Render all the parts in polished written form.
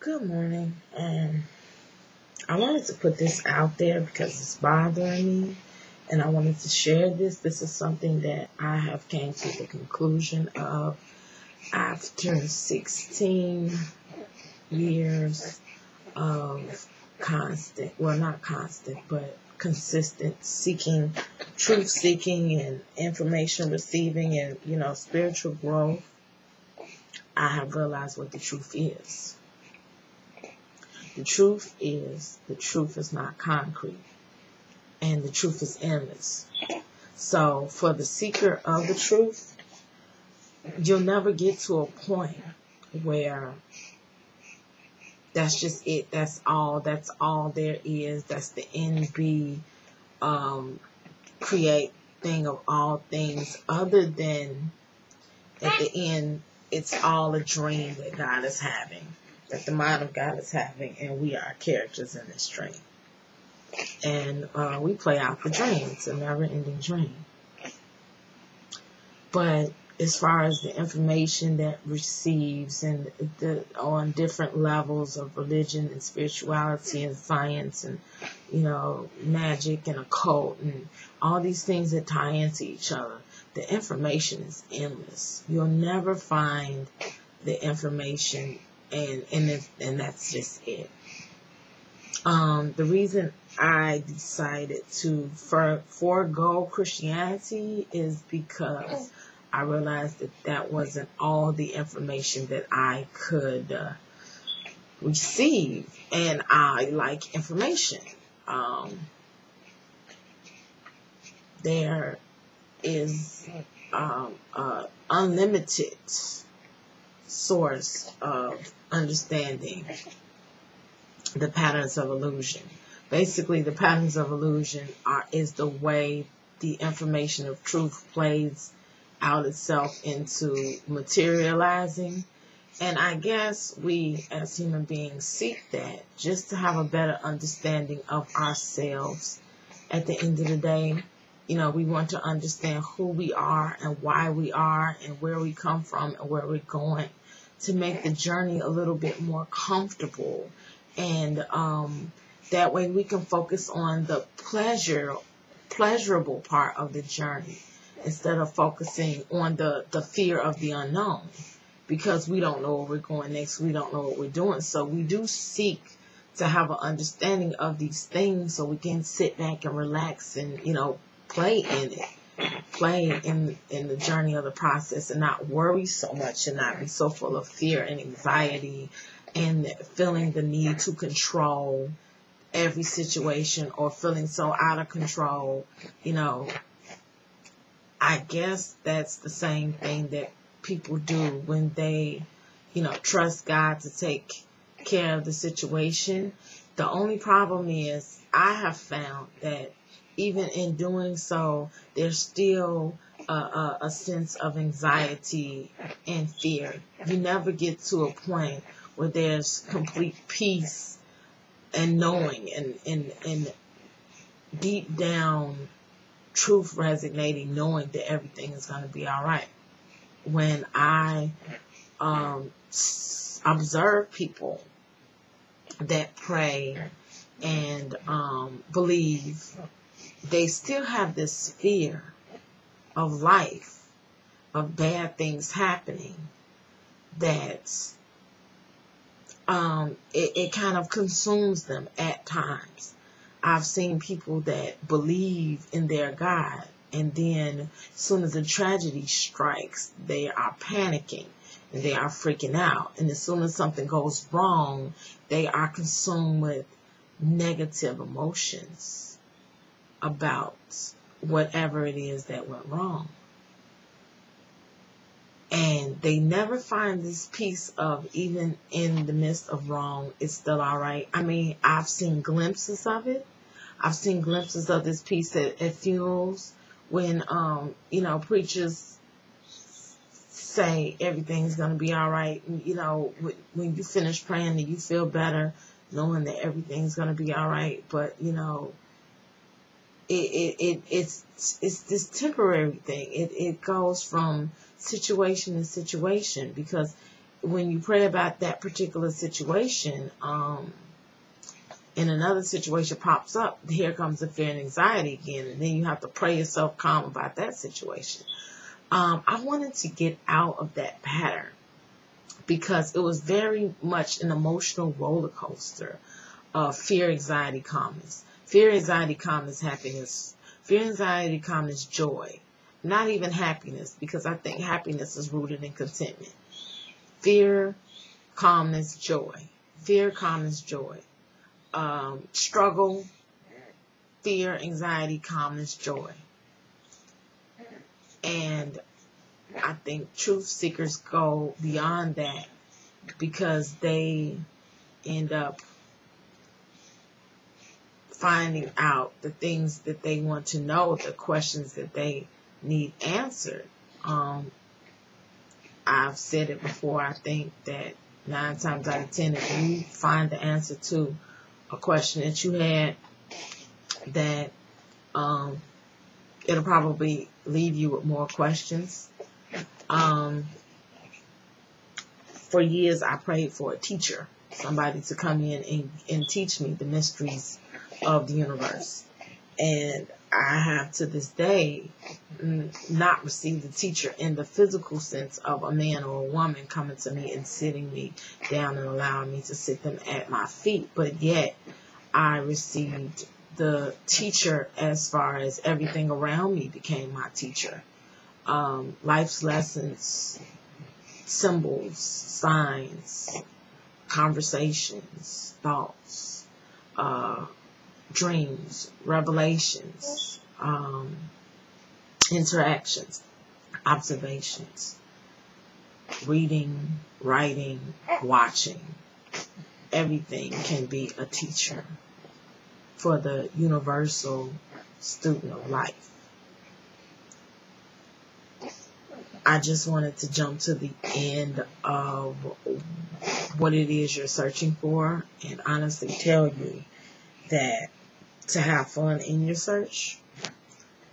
Good morning. I wanted to put this out there because it's bothering me, and I wanted to share this. This is something that I have came to the conclusion of after 16 years of not constant, but consistent seeking, truth seeking and information receiving and, spiritual growth. I have realized what the truth is. The truth is not concrete, and the truth is endless. So for the seeker of the truth, you'll never get to a point where that's just it. That's all there is. That's the NB create thing of all things, other than at the end, it's all a dream that God is having, that the mind of God is having, and we are characters in this dream. And we play out the dream. It's a never-ending dream. But as far as the information that receives and on different levels of religion and spirituality and science and, magic and occult and all these things that tie into each other, the information is endless. You'll never find the information, and that's just it. The reason I decided to forego Christianity is because I realized that wasn't all the information that I could receive, and I like information. There is unlimited source of understanding the patterns of illusion. Basically, the patterns of illusion is the way the information of truth plays out itself into materializing. And I guess we as human beings seek that just to have a better understanding of ourselves. At the end of the day, we want to understand who we are and why we are and where we come from and where we're going, to make the journey a little bit more comfortable. And that way we can focus on the pleasurable part of the journey instead of focusing on the fear of the unknown, because we don't know where we're going next. We don't know what we're doing. So we do seek to have an understanding of these things so we can sit back and relax and, play in it. Play in the journey of the process and not worry so much and not be so full of fear and anxiety and feeling the need to control every situation or feeling so out of control. I guess that's the same thing that people do when they, trust God to take care of the situation. The only problem is I have found that even in doing so, there's still a sense of anxiety and fear. You never get to a point where there's complete peace and knowing and deep down truth resonating, knowing that everything is going to be all right. When I observe people that pray and believe, they still have this fear of life, of bad things happening, that it kind of consumes them at times. I've seen people that believe in their God, and then as soon as a tragedy strikes, they are panicking and they are freaking out. And as soon as something goes wrong, they are consumed with negative emotions about whatever it is that went wrong. And they never find this piece of, even in the midst of wrong, it's still all right. I mean, I've seen glimpses of it. I've seen glimpses of this piece at funerals when, preachers say everything's going to be all right. When you finish praying and you feel better, knowing that everything's going to be all right. But, it's this temporary thing. It goes from situation to situation, because when you pray about that particular situation, and another situation pops up, here comes the fear and anxiety again, and then you have to pray yourself calm about that situation. I wanted to get out of that pattern because it was very much an emotional roller coaster of fear, anxiety, calmness. Fear, anxiety, calmness, happiness. Fear, anxiety, calmness, joy. Not even happiness, because I think happiness is rooted in contentment. Fear, calmness, joy. Fear, calmness, joy. Struggle, fear, anxiety, calmness, joy. And I think truth seekers go beyond that because they end up finding out the things that they want to know, the questions that they need answered. I've said it before, I think that 9 times out of 10, if you find the answer to a question that you had, that it'll probably leave you with more questions. For years, I prayed for a teacher, somebody to come in and teach me the mysteries of the universe. And I have to this day not received a teacher in the physical sense of a man or a woman coming to me and sitting me down and allowing me to sit them at my feet. But yet I received the teacher as far as everything around me became my teacher. Life's lessons, symbols, signs, conversations, thoughts, dreams, revelations, interactions, observations, reading, writing, watching. Everything can be a teacher for the universal student of life. I just wanted to jump to the end of what it is you're searching for and honestly tell you that to have fun in your search,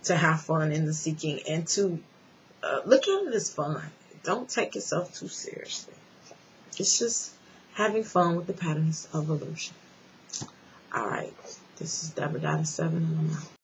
to have fun in the seeking, and to look at it as fun. Don't take yourself too seriously. It's just having fun with the patterns of illusion. All right. This is Deborah.7 and I'm out.